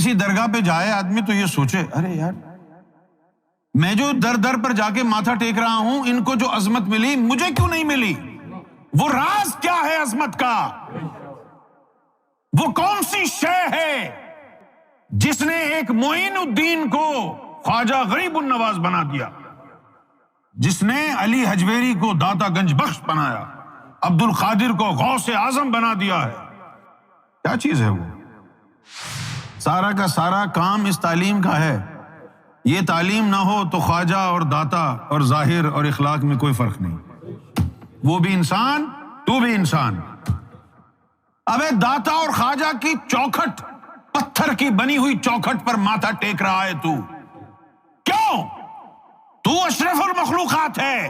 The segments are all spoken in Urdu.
کسی درگاہ پہ جائے آدمی تو یہ سوچے ارے یار میں جو در در پر جا کے ماتھا ٹیک رہا ہوں ان کو جو عظمت ملی مجھے کیوں نہیں ملی؟ وہ راز کیا ہے عظمت کا؟ وہ کون سی شے ہے جس نے ایک معین الدین کو خواجہ غریب النواز بنا دیا، جس نے علی حجویری کو داتا گنج بخش بنایا، عبد القادر کو غوث اعظم بنا دیا ہے؟ کیا چیز ہے وہ؟ سارا کا سارا کام اس تعلیم کا ہے۔ یہ تعلیم نہ ہو تو خواجہ اور داتا اور ظاہر اور اخلاق میں کوئی فرق نہیں، وہ بھی انسان تو بھی انسان۔ ابے داتا اور خواجہ کی چوکھٹ، پتھر کی بنی ہوئی چوکھٹ پر ماتھا ٹیک رہا ہے تو کیوں؟ تو اشرف المخلوقات ہے۔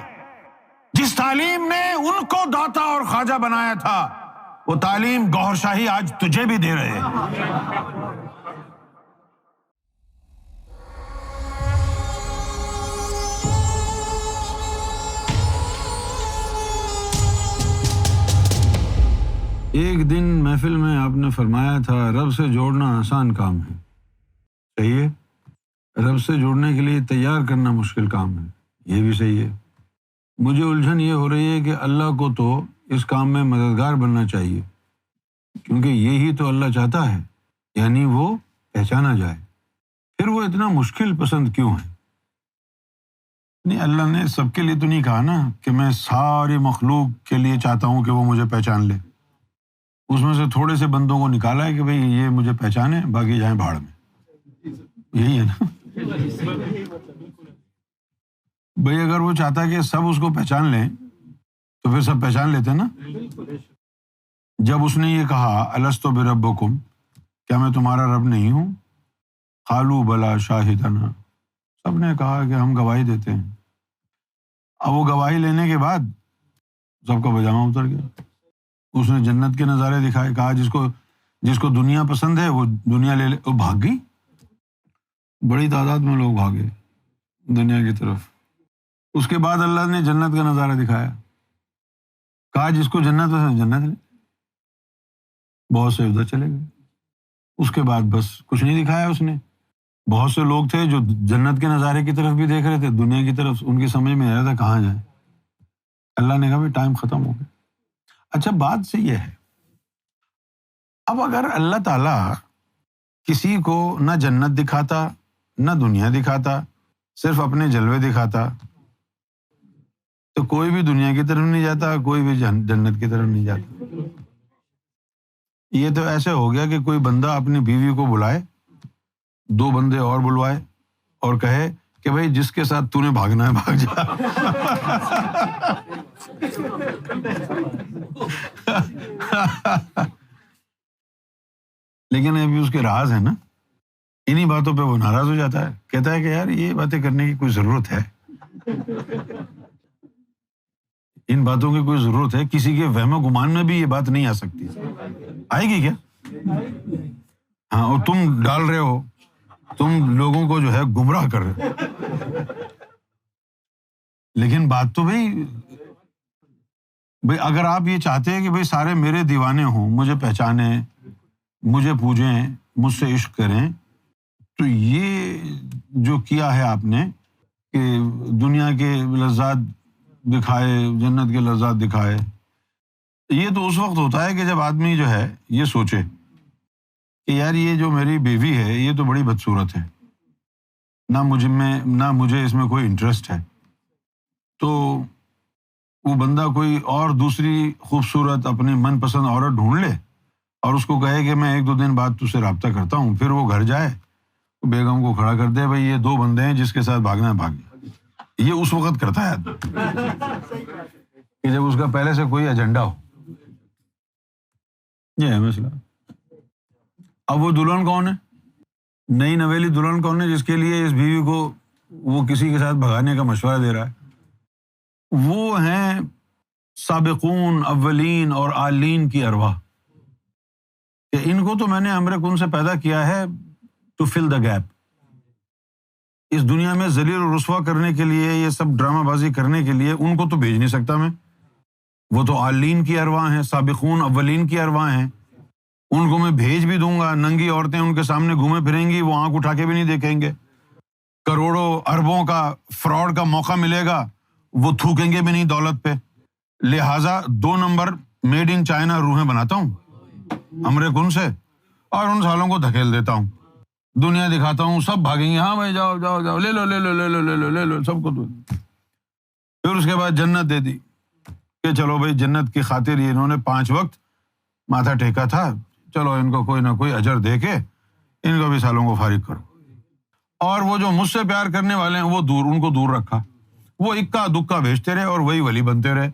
جس تعلیم نے ان کو داتا اور خواجہ بنایا تھا وہ تعلیم گوہر شاہی آج تجھے بھی دے رہے ہیں۔ ایک دن محفل میں آپ نے فرمایا تھا رب سے جوڑنا آسان کام ہے، صحیح ہے؟ رب سے جوڑنے کے لیے تیار کرنا مشکل کام ہے، یہ بھی صحیح ہے۔ مجھے الجھن یہ ہو رہی ہے کہ اللہ کو تو اس کام میں مددگار بننا چاہیے، کیونکہ یہی تو اللہ چاہتا ہے، یعنی وہ پہچانا جائے، پھر وہ اتنا مشکل پسند کیوں ہے؟ نہیں، اللہ نے سب کے لیے تو نہیں کہا نا کہ میں ساری مخلوق کے لیے چاہتا ہوں کہ وہ مجھے پہچان لے۔ اس میں سے تھوڑے سے بندوں کو نکالا ہے کہ بھئی یہ مجھے پہچانے، باقی جائیں بھاڑ میں، یہی ہے نا۔ بھئی اگر وہ چاہتا کہ سب اس کو پہچان لیں تو پھر سب پہچان لیتے نا۔ جب اس نے یہ کہا الستو بربکم، کیا میں تمہارا رب نہیں ہوں؟ قالوا بلا شاہدنا، سب نے کہا کہ ہم گواہی دیتے ہیں۔ اب وہ گواہی لینے کے بعد سب کا پاجامہ اتر گیا۔ اس نے جنت کے نظارے دکھائے، کہا جس کو دنیا پسند ہے وہ دنیا لے لے، وہ بھاگ گئی، بڑی تعداد میں لوگ بھاگے دنیا کی طرف۔ اس کے بعد اللہ نے جنت کا نظارہ دکھایا، کہا جس کو جنت پسند جنت لے، بہت سے ادھر چلے گئے۔ اس کے بعد بس کچھ نہیں دکھایا اس نے۔ بہت سے لوگ تھے جو جنت کے نظارے کی طرف بھی دیکھ رہے تھے، دنیا کی طرف ان کی سمجھ میں آ رہا تھا کہاں جائیں۔ اللہ نے کہا بھائی ٹائم ختم ہو گیا۔ اچھا بات سے یہ ہے، اب اگر اللہ تعالیٰ کسی کو نہ جنت دکھاتا نہ دنیا دکھاتا، صرف اپنے جلوے دکھاتا، تو کوئی بھی دنیا کی طرف نہیں جاتا، کوئی بھی جنت کی طرف نہیں جاتا۔ یہ تو ایسے ہو گیا کہ کوئی بندہ اپنی بیوی کو بلائے، دو بندے اور بلوائے اور کہے کہ بھائی جس کے ساتھ تو نے بھاگنا ہے بھاگ جا۔ لیکن ابھی اس کے راز ہے نا، انہی باتوں پہ وہ ناراض ہو جاتا ہے، کہتا ہے کہ یار یہ باتیں کرنے کی کوئی ضرورت ہے؟ ان باتوں کی کوئی ضرورت ہے؟ کسی کے وہم و گمان میں بھی یہ بات نہیں آ سکتی، آئے گی کیا؟ ہاں، اور تم ڈال رہے ہو، تم لوگوں کو جو ہے گمراہ کر رہے ہو۔ لیکن بات تو بھائی اگر آپ یہ چاہتے ہیں کہ بھائی سارے میرے دیوانے ہوں، مجھے پہچانیں، مجھے پوجیں، مجھ سے عشق کریں، تو یہ جو کیا ہے آپ نے کہ دنیا کے لذات دکھائے، جنت کے لذات دکھائے، یہ تو اس وقت ہوتا ہے کہ جب آدمی جو ہے یہ سوچے کہ یار یہ جو میری بیوی ہے یہ تو بڑی بدصورت ہے، نہ مجھے اس میں کوئی انٹرسٹ ہے، تو وہ بندہ کوئی اور دوسری خوبصورت اپنی من پسند عورت ڈھونڈ لے اور اس کو کہے کہ میں ایک دو دن بعد تجھ سے رابطہ کرتا ہوں، پھر وہ گھر جائے بیگم کو کھڑا کر دے بھائی یہ دو بندے ہیں جس کے ساتھ بھاگنا ہے بھاگ جائے۔ یہ اس وقت کرتا ہے کہ جب اس کا پہلے سے کوئی ایجنڈا ہو۔ یہ ہے مسئلہ۔ اب وہ دلہن کون ہے، نئی نویلی دلہن کون ہے جس کے لیے اس بیوی کو وہ کسی کے ساتھ بھگانے کا مشورہ دے رہا ہے؟ وہ ہیں سابقون اولین اور آلین کی ارواح، کہ ان کو تو میں نے امر کن سے پیدا کیا ہے ٹو فل دا گیپ، اس دنیا میں ذلیل و رسوا کرنے کے لیے، یہ سب ڈرامہ بازی کرنے کے لیے ان کو تو بھیج نہیں سکتا میں۔ وہ تو آلین کی ارواح ہیں، سابقون اولین کی ارواح ہیں، ان کو میں بھیج بھی دوں گا، ننگی عورتیں ان کے سامنے گھومے پھریں گی، وہ آنکھ اٹھا کے بھی نہیں دیکھیں گے، کروڑوں اربوں کا فراڈ کا موقع ملے گا، وہ تھوکیں گے بھی نہیں دولت پہ۔ لہٰذا 2 نمبر میڈ ان چائنا روحیں بناتا ہوں امر کن سے، اور ان سالوں کو دھکیل دیتا ہوں، دنیا دکھاتا ہوں، سب بھاگیں گے، ہاں بھائی جاؤ جاؤ جاؤ، لے لو لے لو لے لو لے لو لے لو، سب کو دو۔ پھر اس کے بعد جنت دے دی کہ چلو بھائی جنت کی خاطر یہ انہوں نے 5 وقت ماتھا ٹیکا تھا، چلو ان کو کوئی نہ کوئی اجر دے کے ان کو بھی سالوں کو فارغ کرو۔ اور وہ جو مجھ سے پیار کرنے والے ہیں وہ ان کو دور رکھا، وہ اکا دکا بھیجتے رہے اور وہی ولی بنتے رہے۔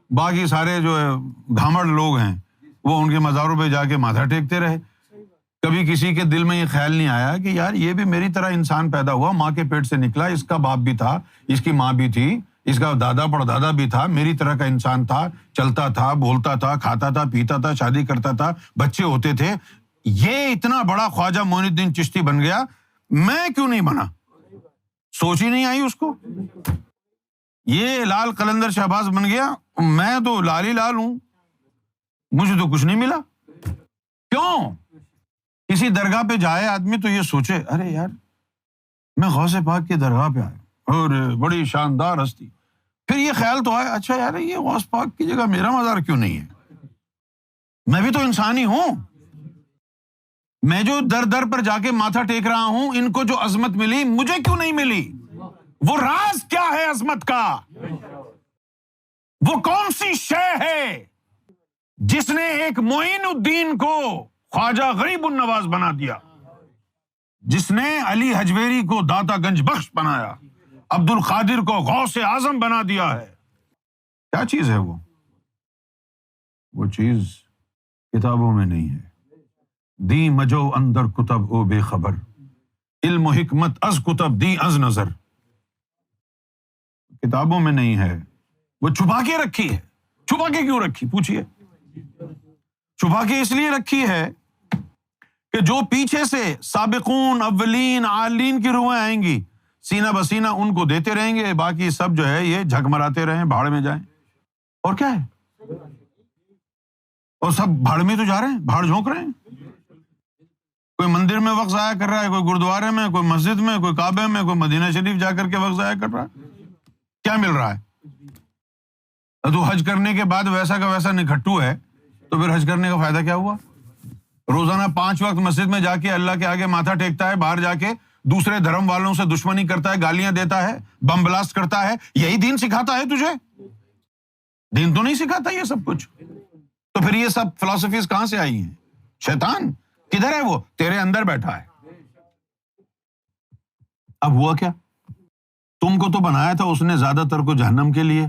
باقی سارے جو گھامڑ لوگ ہیں وہ ان کے مزاروں پہ جا کے ماتھا ٹیکتے رہے۔ کبھی کسی کے دل میں یہ خیال نہیں آیا کہ یار یہ بھی میری طرح انسان پیدا ہوا، ماں کے پیٹ سے نکلا، اس کا باپ بھی تھا، اس کی ماں بھی تھی، اس کا دادا پڑدادا بھی تھا، میری طرح کا انسان تھا، چلتا تھا، بولتا تھا، کھاتا تھا، پیتا تھا، شادی کرتا تھا، بچے ہوتے تھے، یہ اتنا بڑا خواجہ معین الدین چشتی بن گیا، میں کیوں نہیں بنا؟ سوچ ہی نہیں آئی اس کو۔ یہ لال قلندر شہباز بن گیا، میں تو لال ہی لال ہوں، مجھے تو کچھ نہیں ملا۔ کیوں؟ کسی درگاہ پہ جائے آدمی تو یہ سوچے ارے یار میں غوث پاک کی درگاہ پہ آیا اور بڑی شاندار ہستی، پھر یہ خیال تو آیا اچھا یار یہ غوث پاک کی جگہ میرا مزار کیوں نہیں ہے؟ میں بھی تو انسان ہی ہوں، میں جو در در پر جا کے ماتھا ٹیک رہا ہوں، ان کو جو عظمت ملی مجھے کیوں نہیں ملی؟ وہ راز کیا ہے عظمت کا؟ وہ کون سی شے ہے جس نے ایک معین الدین کو خواجہ غریب النواز بنا دیا، جس نے علی حجویری کو داتا گنج بخش بنایا، عبد القادر کو غوث اعظم بنا دیا ہے؟ کیا چیز ہے وہ چیز کتابوں میں نہیں ہے۔ دی مجو اندر کتب او بے خبر، علم و حکمت از کتب دی از نظر، کتابوں میں نہیں ہے، وہ چھپا کے رکھی ہے۔ چھپا کے کیوں رکھی پوچھئے؟ چھپا کے اس لیے رکھی ہے کہ جو پیچھے سے سابقون اولین عالین کی روحیں آئیں گی، سینہ بسینہ ان کو دیتے رہیں گے، باقی سب جو ہے یہ جھگمراتے رہیں، بھاڑ میں جائیں۔ اور کیا ہے؟ اور سب بھاڑ میں تو جا رہے ہیں، بھاڑ جھونک رہے ہیں۔ کوئی مندر میں وقت ضائع کر رہا ہے، کوئی گردوارے میں، کوئی مسجد میں، کوئی کعبے میں، کوئی مدینہ شریف جا کر کے وقت ضائع کر رہا ہے۔ کیا مل رہا ہے؟ تو حج کرنے کے بعد ویسا کا ویسا نکھٹو ہے تو پھر حج کرنے کا فائدہ کیا ہوا؟ روزانہ 5 وقت مسجد میں جا کے اللہ کے آگے ماتھا ٹیکتا ہے، باہر جا کے دوسرے دھرم والوں سے دشمنی کرتا ہے، گالیاں دیتا ہے، بم بلاسٹ کرتا ہے، یہی دین سکھاتا ہے تجھے؟ دین تو نہیں سکھاتا یہ سب کچھ۔ تو پھر یہ سب فلسفیز کہاں سے آئی ہیں؟ شیطان کدھر ہے؟ وہ تیرے اندر بیٹھا ہے۔ اب ہوا کیا؟ تم کو تو بنایا تھا اس نے زیادہ تر کو جہنم کے لیے،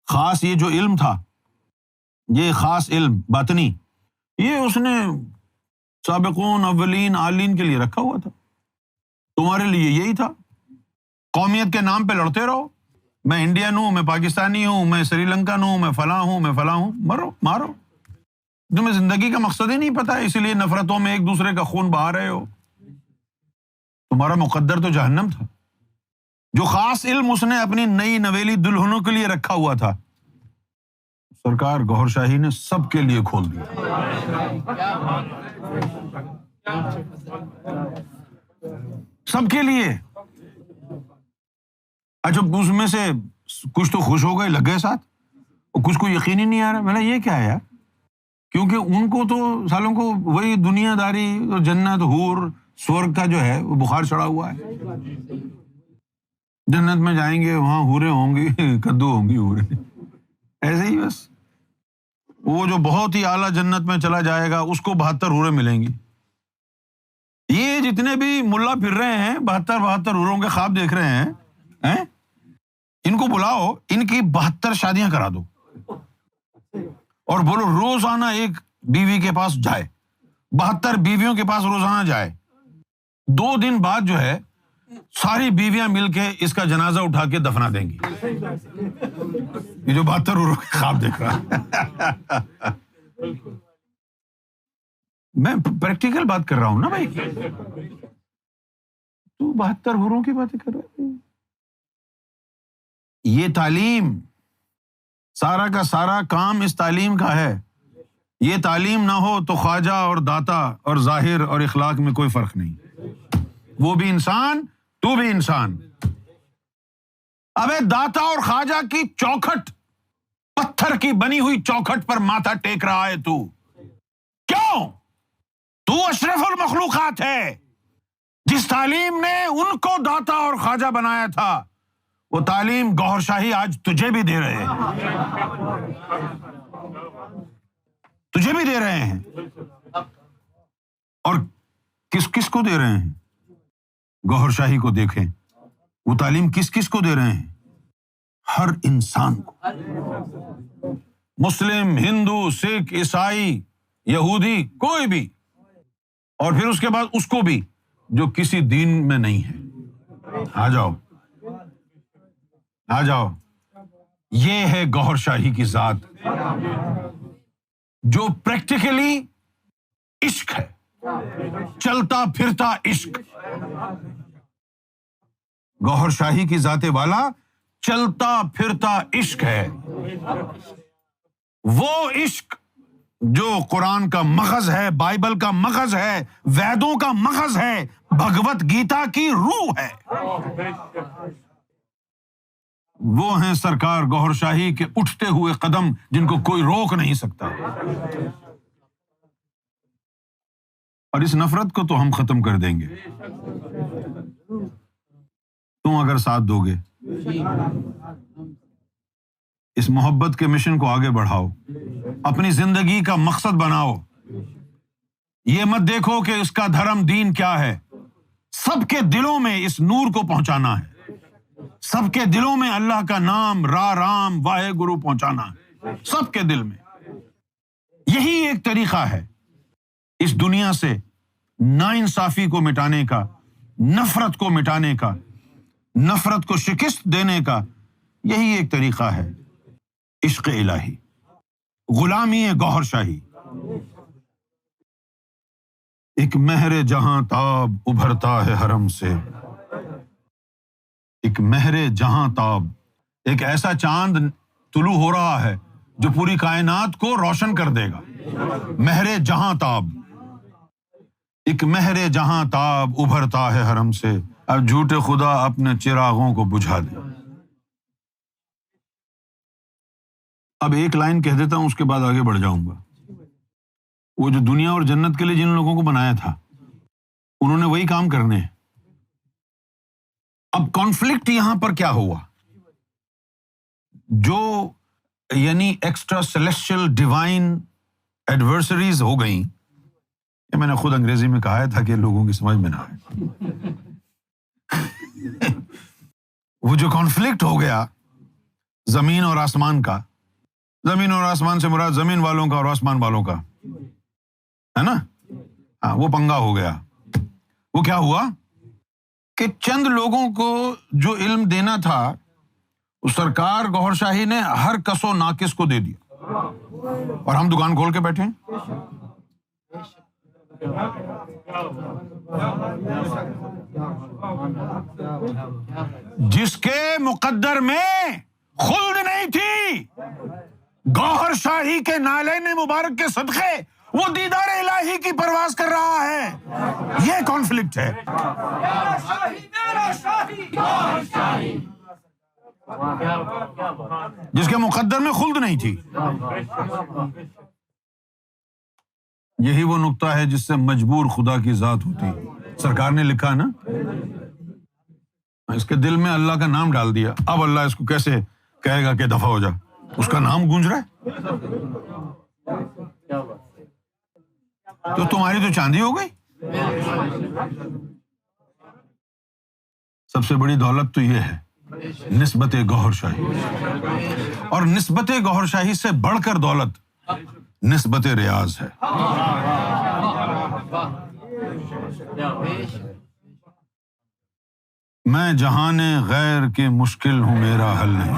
خاص یہ جو علم تھا، یہ خاص علم باطنی، یہ اس نے سابقون اولین عالین کے لیے رکھا ہوا تھا، تمہارے لیے یہی تھا۔ قومیت کے نام پہ لڑتے رہو، میں انڈین ہوں، میں پاکستانی ہوں، میں سری لنکن ہوں، میں فلاں ہوں، میں فلاں ہوں، مرو مارو، تمہیں زندگی کا مقصد ہی نہیں پتا، اسی لیے نفرتوں میں ایک دوسرے کا خون بہا رہے ہو۔ تمہارا مقدر تو جہنم تھا۔ جو خاص علم اس نے اپنی نئی نویلی دلہنوں کے لیے رکھا ہوا تھا، سرکار گوھر شاہی نے سب کے لیے کھول دیا۔ سب کے لیے۔ اچھا اس میں سے کچھ تو خوش ہو گئے، لگ گئے ساتھ، اور کچھ کو یقین ہی نہیں آ رہا، میں نے یہ کیا ہے یار؟ کیونکہ ان کو تو سالوں کو وہی دنیا داری، جنت، حور، سورگ کا جو ہے وہ بخار چڑھا ہوا ہے۔ جنت میں جائیں گے، وہاں حوریں ہوں گی، کدو ہوں گی حوریں، ایسے ہی بس۔ وہ جو بہت ہی اعلیٰ جنت میں چلا جائے گا اس کو 72 حوریں ملیں گی۔ یہ جتنے بھی ملا پھر رہے ہیں 72 حوروں کے خواب دیکھ رہے ہیں، ان کو بلاؤ، ان کی 72 شادیاں کرا دو اور بولو روزانہ ایک بیوی کے پاس جائے، 72 بیویوں کے پاس روزانہ جائے، 2 دن بعد جو ہے ساری بیویاں مل کے اس کا جنازہ اٹھا کے دفنا دیں گی۔ یہ جو 72 حوروں کے خواب دیکھ رہا ہے، میں پریکٹیکل بات کر رہا ہوں نا بھائی، تو 72 حوروں کی باتیں کر رہے ہیں۔ یہ تعلیم، سارا کا سارا کام اس تعلیم کا ہے۔ یہ تعلیم نہ ہو تو خواجہ اور داتا اور ظاہر اور اخلاق میں کوئی فرق نہیں. وہ بھی انسان، تو بھی انسان. ابے داتا اور خواجہ کی چوکھٹ، پتھر کی بنی ہوئی چوکھٹ پر ماتھا ٹیک رہا ہے تو کیوں؟ تو اشرف المخلوقات ہے. جس تعلیم نے ان کو داتا اور خواجہ بنایا تھا، وہ تعلیم گوہر شاہی آج تجھے بھی دے رہے ہیں. تجھے بھی دے رہے ہیں. اور کس کو دے رہے ہیں؟ گوہر شاہی کو دیکھیں، وہ تعلیم کس کو دے رہے ہیں؟ ہر انسان کو. مسلم، ہندو، سکھ، عیسائی، یہودی، کوئی بھی. اور پھر اس کے بعد اس کو بھی جو کسی دین میں نہیں ہے. آ جاؤ، آ جاؤ. یہ ہے گوہر شاہی کی ذات، جو پریکٹیکلی عشق ہے، چلتا پھرتا عشق. گوہر شاہی کی ذات والا چلتا پھرتا عشق ہے. وہ عشق جو قرآن کا مغز ہے، بائبل کا مغز ہے، ویدوں کا مغز ہے، بھگوت گیتا کی روح ہے. وہ ہیں سرکار گوہر شاہی کے اٹھتے ہوئے قدم، جن کو کوئی روک نہیں سکتا. اور اس نفرت کو تو ہم ختم کر دیں گے، تم اگر ساتھ دو گے. اس محبت کے مشن کو آگے بڑھاؤ، اپنی زندگی کا مقصد بناؤ. یہ مت دیکھو کہ اس کا دھرم دین کیا ہے. سب کے دلوں میں اس نور کو پہنچانا ہے. سب کے دلوں میں اللہ کا نام را رام واہے گرو پہنچانا ہے. سب کے دل میں. یہی ایک طریقہ ہے اس دنیا سے ناانصافی کو مٹانے کا، نفرت کو مٹانے کا، نفرت کو شکست دینے کا. یہی ایک طریقہ ہے عشق الہی، غلامی گوہر شاہی. ایک مہر جہاں تاب ابھرتا ہے حرم سے. ایک مہر جہاں تاب، ایک ایسا چاند طلوع ہو رہا ہے جو پوری کائنات کو روشن کر دے گا. مہر جہاں تاب، ایک مہر جہاں تاب ابھرتا ہے حرم سے. اب جھوٹے خدا اپنے چراغوں کو بجھا دے. اب ایک لائن کہہ دیتا ہوں، اس کے بعد آگے بڑھ جاؤں گا. وہ جو دنیا اور جنت کے لیے جن لوگوں کو بنایا تھا، انہوں نے وہی کام کرنے ہیں. اب کانفلکٹ یہاں پر کیا ہوا؟ جو یعنی ایکسٹرا سیلیسٹیل ڈیوائن ایڈورسریز ہو گئیں. یہ میں نے خود انگریزی میں کہا تھا کہ لوگوں کی سمجھ میں نہ آئے. وہ جو کانفلکٹ ہو گیا زمین اور آسمان کا، زمین اور آسمان سے مراد زمین والوں کا اور آسمان والوں کا ہے نا. ہاں، وہ پنگا ہو گیا. وہ کیا ہوا کہ چند لوگوں کو جو علم دینا تھا، اس سرکار گوہر شاہی نے ہر کس و ناقص کو دے دیا، اور ہم دکان کھول کے بیٹھے ہیں. جس کے مقدر میں خلد نہیں تھی، گوہر شاہی کے نالین مبارک کے صدقے وہ دیدار الہی کی پرواز کر رہا ہے. یہ کانفلکٹ ہے. جس کے مقدر میں خلد نہیں تھی. یہی وہ نقطہ ہے جس سے مجبور خدا کی ذات ہوتی. سرکار نے لکھا نا، اس کے دل میں اللہ کا نام ڈال دیا. اب اللہ اس کو کیسے کہے گا کہ دفع ہو جا؟ اس کا نام گونج رہا ہے. تو تمہاری تو چاندی ہو گئی. سب سے بڑی دولت تو یہ ہے نسبت گوہر شاہی، اور نسبت گوہر شاہی سے بڑھ کر دولت نسبت ریاض ہے. میں جہان غیر کے مشکل ہوں، میرا حل نہیں.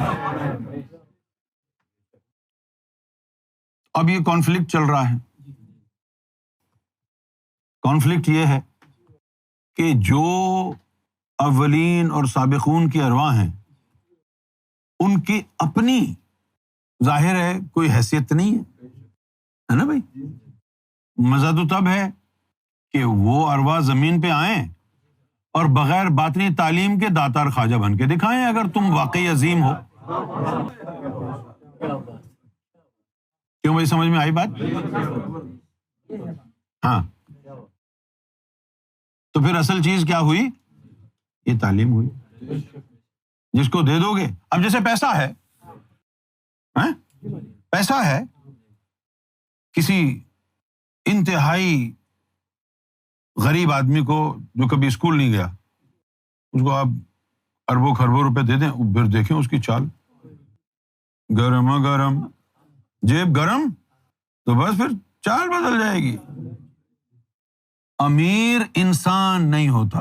اب یہ کانفلکٹ چل رہا ہے. کانفلکٹ یہ ہے کہ جو اولین اور سابقون کی ارواح ہیں، ان کی اپنی ظاہر ہے کوئی حیثیت نہیں ہے. ہے نا بھائی؟ مزہ تو تب ہے کہ وہ ارواح زمین پہ آئیں اور بغیر باطنی تعلیم کے داتار خواجہ بن کے دکھائیں، اگر تم واقعی عظیم ہو۔ کیوں بھائی، سمجھ میں آئی بات؟ ہاں، تو پھر اصل چیز کیا ہوئی؟ یہ تعلیم ہوئی، جس کو دے دو گے۔ اب جیسے پیسہ ہے، پیسہ ہے، کسی انتہائی غریب آدمی کو جو کبھی اسکول نہیں گیا، اس کو آپ اربوں خربوں روپے دے دیں، پھر دیکھیں اس کی چال، گرم گرم، جیب گرم، تو بس پھر چال بدل جائے گی۔ امیر انسان نہیں ہوتا،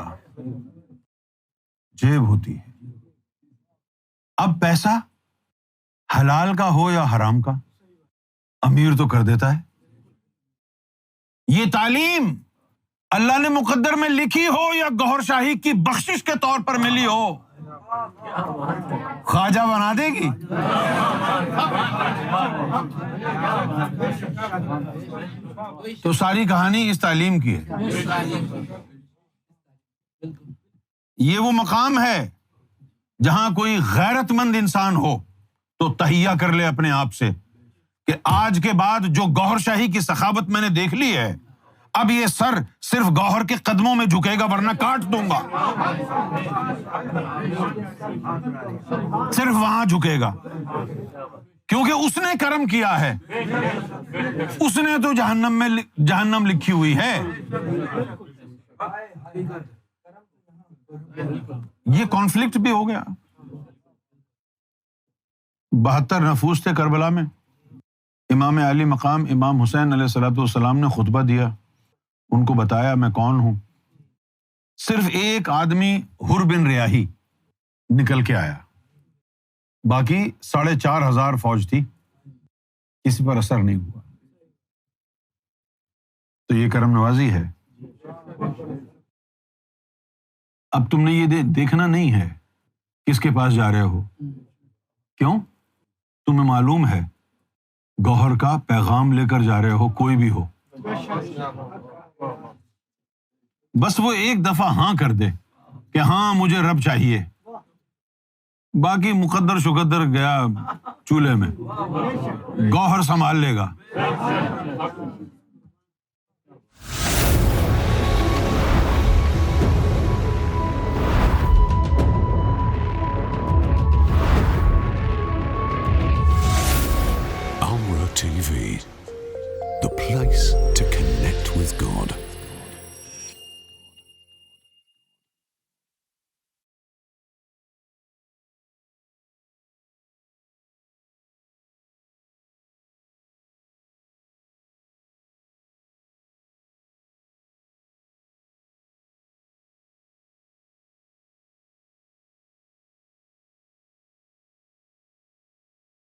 جیب ہوتی ہے۔ اب پیسہ حلال کا ہو یا حرام کا، امیر تو کر دیتا ہے۔ یہ تعلیم اللہ نے مقدر میں لکھی ہو یا گوہر شاہی کی بخشش کے طور پر ملی ہو، خواجہ بنا دے گی۔ تو ساری کہانی اس تعلیم کی ہے۔ یہ وہ مقام ہے جہاں کوئی غیرت مند انسان ہو تو تہیہ کر لے اپنے آپ سے کہ آج کے بعد جو گوہر شاہی کی سخاوت میں نے دیکھ لی ہے، اب یہ سر صرف گوہر کے قدموں میں جھکے گا، ورنہ کاٹ دوں گا، صرف وہاں جھکے گا، کیونکہ اس نے کرم کیا ہے، اس نے تو جہنم لکھی ہوئی ہے۔ یہ کانفلکٹ بھی ہو گیا۔ 72 نفوس تھے کربلا میں، امام علی مقام امام حسین علیہ الصلوۃ والسلام نے خطبہ دیا، ان کو بتایا میں کون ہوں۔ صرف ایک آدمی حر بن ریاحی نکل کے آیا، باقی 4,500 فوج تھی، کسی پر اثر نہیں ہوا۔ تو یہ کرم نوازی ہے۔ اب تم نے یہ دیکھنا نہیں ہے کس کے پاس جا رہے ہو، کیوں؟ تمہیں معلوم ہے گوہر کا پیغام لے کر جا رہے ہو، کوئی بھی ہو، بس وہ ایک دفعہ ہاں کر دے کہ ہاں مجھے رب چاہیے، باقی مقدر شقدر گیا چولہے میں، گوہر سنبھال لے گا۔